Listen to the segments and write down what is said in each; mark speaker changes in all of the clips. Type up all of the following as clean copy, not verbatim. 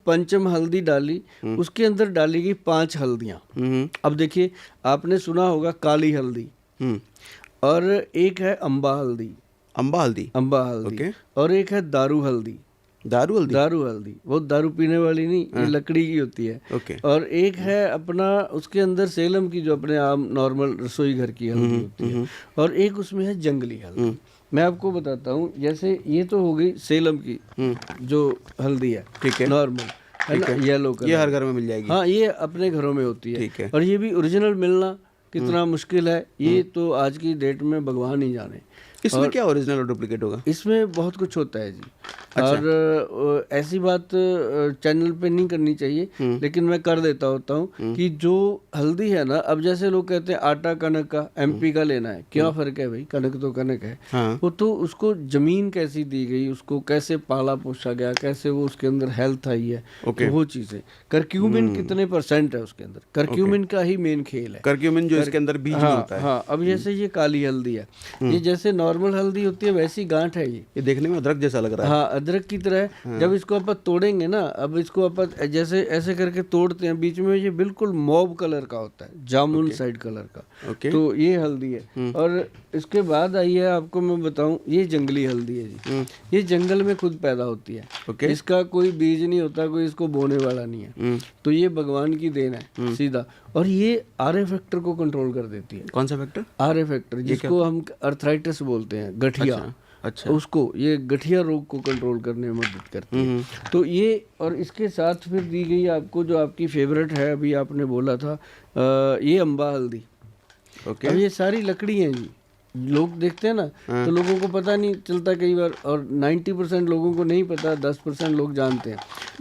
Speaker 1: पंचम हल्दी डाली, उसके अंदर डाली गई 5 हल्दियाँ। अब देखिए, आपने सुना होगा काली हल्दी, और एक है अम्बा हल्दी।
Speaker 2: अम्बा हल्दी,
Speaker 1: अम्बा हल्दी,
Speaker 2: ओके।
Speaker 1: और एक है दारू हल्दी।
Speaker 2: दारू हल्दी,
Speaker 1: दारू हल्दी वो दारू पीने वाली नहीं, ये लकड़ी की होती है।
Speaker 2: ओके।
Speaker 1: और एक है अपना, उसके अंदर सेलम की जो अपने आम नॉर्मल रसोई घर की हल्दी होती है, और एक उसमें है जंगली हल्दी। मैं आपको बताता हूँ, जैसे ये तो हो गई सेलम की जो हल्दी है,
Speaker 2: ठीक है,
Speaker 1: नॉर्मल है ना, येलो कलर,
Speaker 2: ये हर घर में मिल जाएगी।
Speaker 1: हाँ, ये अपने घरों में होती है।
Speaker 2: ठीक है।
Speaker 1: और ये भी ओरिजिनल मिलना कितना मुश्किल है, ये तो आज की डेट में भगवान ही जाने।
Speaker 2: इसमें क्या ओरिजिनल और डुप्लीकेट होगा?
Speaker 1: इसमें बहुत कुछ होता है जी।
Speaker 2: अच्छा।
Speaker 1: और ऐसी बात चैनल पे नहीं करनी चाहिए, लेकिन मैं कर देता होता हूँ कि जो हल्दी है ना, अब जैसे लोग कहते हैं आटा कनक का एमपी का लेना है, क्या फ़र्क है भाई, कनक तो कनक है।
Speaker 2: हाँ।
Speaker 1: वो तो उसको ज़मीन कैसी दी गई, उसको कैसे पाला पोसा गया, कैसे वो उसके अंदर हेल्थ आई है, तो वो चीज़ें। करक्यूमिन कितने % है उसके अंदर, करक्यूमिन का ही मेन खेल है।
Speaker 2: करक्यूमिन जो इसके अंदर बीज में होता है।
Speaker 1: हाँ, अब जैसे ये काली हल्दी है, ये जैसे नॉर्मल हल्दी होती है वैसी गांठ है ये
Speaker 2: देखने में अदरक जैसा लग रहा है।
Speaker 1: हाँ, अदरक की तरह है। जब इसको अपन तोड़ेंगे ना, अब इसको अपन जैसे ऐसे करके तोड़ते हैं, बीच में ये बिल्कुल मॉब कलर का होता है, जामुन साइड कलर का। तो ये हल्दी है। और इसके बाद आई है, आपको मैं बताऊं, ये जंगली हल्दी है जी। ये जंगल में खुद पैदा होती है, इसका कोई बीज नहीं होता, कोई इसको बोने वाला नहीं है। तो ये भगवान की देन है सीधा। और ये आर फैक्टर को कंट्रोल कर देती है।
Speaker 2: कौन सा फैक्टर?
Speaker 1: आर फैक्टर, जिसको हम अर्थराइटिस बोलते हैं, गठिया।
Speaker 2: अच्छा।
Speaker 1: उसको, ये गठिया रोग को कंट्रोल करने में मदद करती है। तो ये, और इसके साथ फिर दी गई आपको जो आपकी फेवरेट है, अभी आपने बोला था, ये अम्बा हल्दी। अब ये सारी लकड़ी हैं जी, लोग देखते हैं ना, तो लोगों को पता नहीं चलता कई बार, और 90% लोगों को नहीं पता, 10% लोग जानते हैं।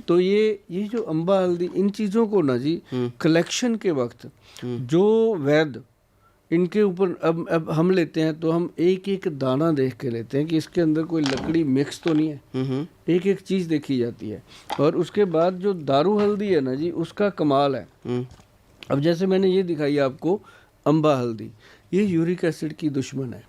Speaker 1: तो ये जो अम्बा हल्दी, इन चीज़ों को ना जी कलेक्शन के वक्त जो वैद्य इनके ऊपर, अब हम लेते हैं तो हम एक एक दाना देख के लेते हैं कि इसके अंदर कोई लकड़ी मिक्स तो नहीं है, एक एक चीज़ देखी जाती है। और उसके बाद जो दारू हल्दी है ना जी, उसका कमाल है। अब जैसे मैंने ये दिखाई आपको अम्बा हल्दी, ये यूरिक एसिड की दुश्मन है।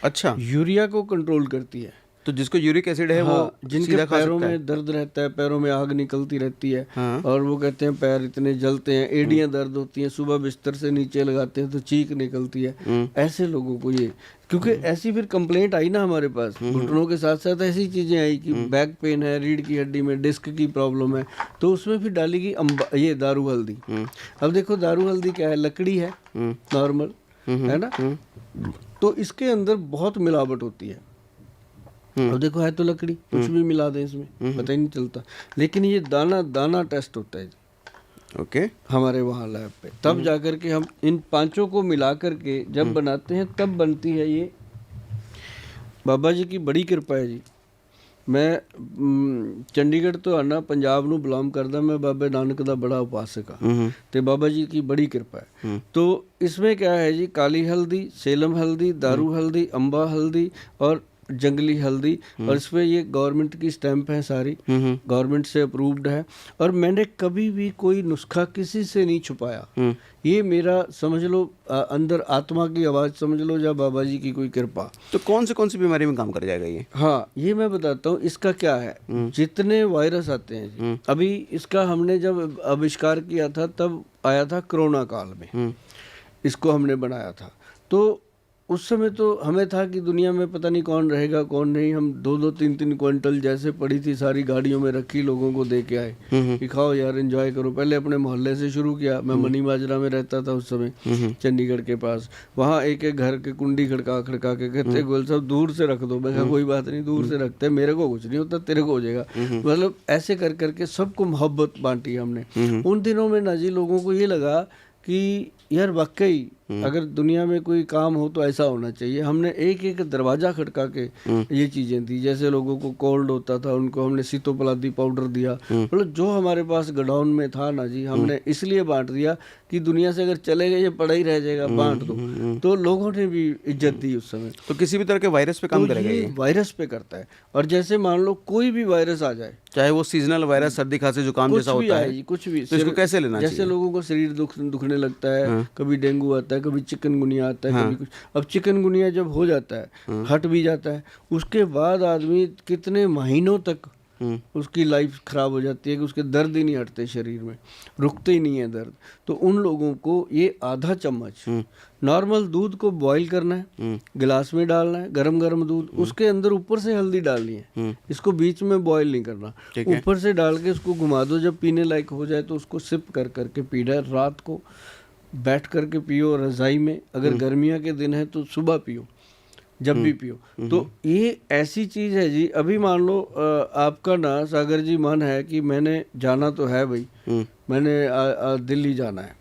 Speaker 2: अच्छा।
Speaker 1: यूरिया को कंट्रोल करती है।
Speaker 2: तो जिसको यूरिक एसिड है, वो
Speaker 1: जिनके पैरों में दर्द रहता है, पैरों में आग निकलती रहती है, और वो कहते हैं पैर इतने जलते हैं, एड़ियाँ दर्द होती हैं, सुबह बिस्तर से नीचे लगाते हैं तो चीख निकलती है, ऐसे लोगों को ये, क्योंकि ऐसी फिर कंप्लेंट आई ना हमारे पास, घुटनों के साथ साथ ऐसी चीज़ें आई कि बैक पेन है, रीढ़ की हड्डी में डिस्क की प्रॉब्लम है, तो उसमें फिर डाली गई ये दारू हल्दी। अब देखो, दारू हल्दी क्या है, लकड़ी है नॉर्मल, है ना, तो इसके अंदर बहुत मिलावट होती है। अब देखो, है तो लकड़ी, कुछ भी मिला दें इसमें, पता ही नहीं चलता। लेकिन ये दाना दाना टेस्ट होता है हमारे वहाँ लैब पे, तब जाकर के हम इन 5 को मिला करके जब बनाते हैं, तब बनती है ये। बाबा जी की बड़ी कृपा है जी। मैं चंडीगढ़ तो आना, पंजाब नू बिलोंग करदा, मैं बाबे नानक दा बड़ा उपासक हाँ, तो बाबा जी की बड़ी कृपा है। तो इसमें क्या है जी, काली हल्दी, सेलम हल्दी, दारू हल्दी, अम्बा हल्दी और जंगली हल्दी, और इसमें ये गवर्नमेंट की स्टैंप है सारी, गवर्नमेंट से अप्रूव्ड है। और मैंने कभी भी कोई नुस्खा किसी से नहीं छुपाया, ये मेरा समझ लो अंदर आत्मा की आवाज़ समझ लो, या बाबा जी की कोई कृपा।
Speaker 2: तो कौन सी बीमारी में काम कर जाएगा ये?
Speaker 1: हाँ, ये मैं बताता हूँ। इसका क्या है, जितने वायरस आते हैं, अभी इसका हमने जब आविष्कार किया था तब आया था कोरोना काल में, इसको हमने बनाया था। तो उस समय तो हमें था कि दुनिया में पता नहीं कौन रहेगा कौन नहीं। हम 2-2, 3-3 क्विंटल जैसे पड़ी थी सारी गाड़ियों में रखी, लोगों को दे के आए कि खाओ यार, एंजॉय करो। पहले अपने मोहल्ले से शुरू किया। मैं मनी माजरा में रहता था उस समय, चंडीगढ़ के पास। वहाँ एक एक घर के कुंडी खड़का खड़का के कहते, गोल साहब दूर से रख दो। मैं कहा कोई बात नहीं, दूर से रखते, मेरे को कुछ नहीं होता, तेरे को हो जाएगा। मतलब ऐसे कर करके सबको मोहब्बत बांटी हमने। उन दिनों में ना जी लोगों को ये लगा कि यार वाकई अगर दुनिया में कोई काम हो तो ऐसा होना चाहिए। हमने एक एक दरवाज़ा खटका के ये चीज़ें दी। जैसे लोगों को कोल्ड होता था, उनको हमने सीतोपलादी पाउडर दिया। मतलब जो हमारे पास गोडाउन में था ना जी, हमने इसलिए बांट दिया कि दुनिया से अगर चले गए ये पड़ा ही रह जाएगा, बांट दो। तो लोगों ने भी इज्जत दी उस समय।
Speaker 2: तो किसी भी तरह के वायरस पे काम करेगा ये?
Speaker 1: वायरस पे करता है। और जैसे मान लो कोई भी वायरस आ जाए,
Speaker 2: चाहे वो सीजनल वायरस, सर्दी खांसी जुकाम जैसा होता है,
Speaker 1: कुछ भी,
Speaker 2: तो इसको कैसे लेना चाहिए?
Speaker 1: जैसे लोगों को शरीर दुखने लगता है, कभी डेंगू आता है, कभी चिकनगुनिया आता है, कभी कुछ। अब चिकनगुनिया जब हो जाता है, हट भी जाता है, उसके बाद आदमी कितने महीनों तक उसकी लाइफ खराब हो जाती है कि उसके दर्द ही नहीं हटते शरीर में, रुकते ही नहीं है दर्द। तो उन लोगों को ये आधा चम्मच नॉर्मल दूध को बॉईल करना है, गिलास में डालना है, गरम गरम दूध, उसके अंदर ऊपर से हल्दी डालनी है, इसको बीच में बॉईल नहीं करना, ऊपर से डाल के उसको घुमा दो, जब पीने लायक हो जाए तो उसको सिप कर करके पीना है। रात को बैठ करके पियो रज़ाई में, अगर गर्मियाँ के दिन है तो सुबह पियो, जब भी पियो। तो ये ऐसी चीज़ है जी। अभी मान लो आपका ना सागर जी मन है कि मैंने जाना तो है भाई, मैंने दिल्ली जाना है,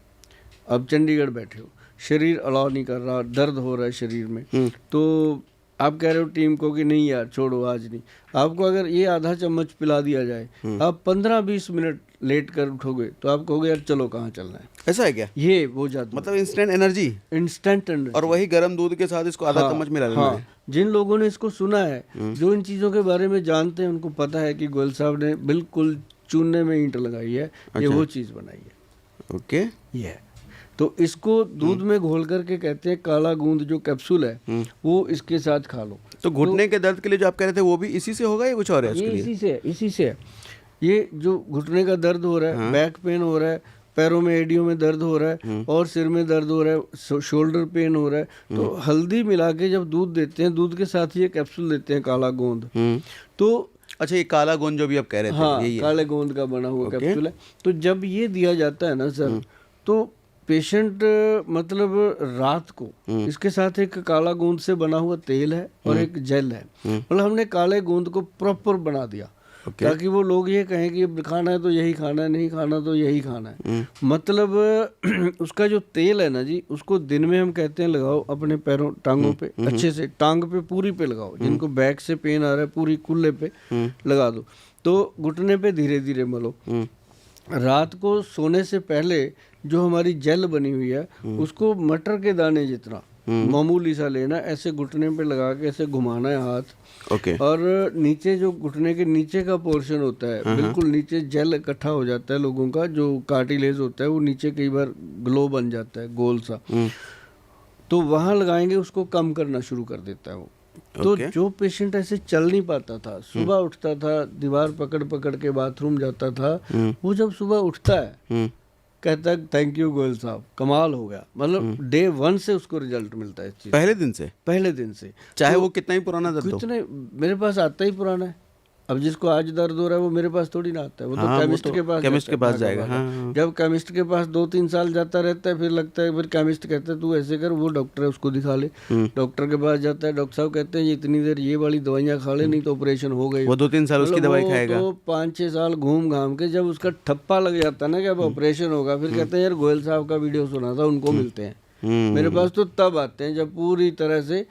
Speaker 1: अब चंडीगढ़ बैठे हो, शरीर अलाउ नहीं कर रहा, दर्द हो रहा है शरीर में, तो आप कह रहे हो टीम को कि नहीं यार छोड़ो आज नहीं। आपको अगर ये आधा चम्मच पिला दिया जाए, आप 15-20 मिनट लेट कर उठोगे तो आप कहोगे यार चलो कहाँ चलना है।
Speaker 2: ऐसा है क्या?
Speaker 1: ये वो जादू,
Speaker 2: मतलब इंस्टेंट एनर्जी,
Speaker 1: इंस्टेंट एनर्जी।
Speaker 2: और वही गर्म दूध के साथ इसको आधा चम्मच मिला लेना है।
Speaker 1: जिन लोगों ने इसको सुना है, जो इन चीज़ों के बारे में जानते हैं, उनको पता है कि गोयल साहब ने बिल्कुल चूने में ईंट लगाई है, ये वो चीज़ बनाई है।
Speaker 2: ओके,
Speaker 1: ये तो इसको दूध में घोल करके कहते हैं काला गूंद, जो कैप्सूल है वो इसके साथ खा लो।
Speaker 2: तो घुटने के दर्द के लिए जो आप कह रहे थे वो भी इसी से होगा या कुछ और है
Speaker 1: ये
Speaker 2: उसके लिए?
Speaker 1: इसी से है। ये जो घुटने का दर्द हो रहा है, बैक पेन हो रहा है, पैरों में एडियो में दर्द हो रहा है और सिर में दर्द हो रहा है, शोल्डर पेन हो रहा है, तो हल्दी मिला के जब दूध देते हैं, दूध के साथ ही ये कैप्सूल देते हैं काला गोंद। तो
Speaker 2: अच्छा, ये काला गोंद जो भी आप कह रहे थे,
Speaker 1: हाँ,
Speaker 2: यही है?
Speaker 1: काले गोंद का बना हुआ कैप्सूल है। तो जब ये दिया जाता है ना सर, तो पेशेंट मतलब रात को इसके साथ एक काला गोंद से बना हुआ तेल है और एक जेल है, मतलब हमने काले गोंद को प्रॉपर बना दिया ताकि वो लोग ये कहें कि अब खाना है तो यही खाना है, नहीं खाना तो यही खाना है। मतलब उसका जो तेल है ना जी, उसको दिन में हम कहते हैं लगाओ अपने पैरों टांगों पे, अच्छे से टांग पे पूरी पे लगाओ, जिनको बैक से पेन आ रहा है पूरी कुल्ले पे लगा दो, तो घुटने पे धीरे धीरे मलो। रात को सोने से पहले जो हमारी जेल बनी हुई है उसको मटर के दाने जितना मामूली सा लेना, ऐसे घुटने पे लगा के ऐसे घुमाना है हाथ। और नीचे जो घुटने के नीचे का पोर्शन होता है, बिल्कुल नीचे जेल इकट्ठा हो जाता है लोगों का, जो कार्टिलेज होता है वो नीचे कई बार ग्लो बन जाता है गोल सा, तो वहाँ लगाएंगे, उसको कम करना शुरू कर देता है वो। तो जो पेशेंट ऐसे चल नहीं पाता था, सुबह उठता था, दीवार पकड़ पकड़ के बाथरूम जाता था, वो जब सुबह उठता है कहता है थैंक यू गोयल साहब, कमाल हो गया। मतलब डे 1 से उसको रिजल्ट मिलता है इस चीज, पहले दिन से
Speaker 2: चाहे वो कितना ही पुराना दर्द हो।
Speaker 1: कितने, मेरे पास आता ही पुराना है। अब जिसको आज दर्द हो रहा है वो मेरे पास थोड़ी ना आता है, वो तो केमिस्ट के पास
Speaker 2: जाएगा।
Speaker 1: जब केमिस्ट के पास 2-3 साल जाता रहता है, फिर लगता है, फिर केमिस्ट कहता है तू ऐसे कर, वो डॉक्टर है उसको दिखा ले, डॉक्टर के पास जाता है, डॉक्टर साहब कहते हैं ये इतनी देर ये वाली दवाइयाँ खा ले, नहीं तो ऑपरेशन हो गई।
Speaker 2: वो 2-3 साल उसकी दवाई खाएगा,
Speaker 1: तो 5-6 साल घूम घाम के जब उसका ठप्पा लग जाता है ना कि अब ऑपरेशन होगा, फिर कहते हैं यार गोयल साहब का वीडियो सुना था, उनको मिलते हैं। मेरे पास तो तब आते हैं जब पूरी तरह से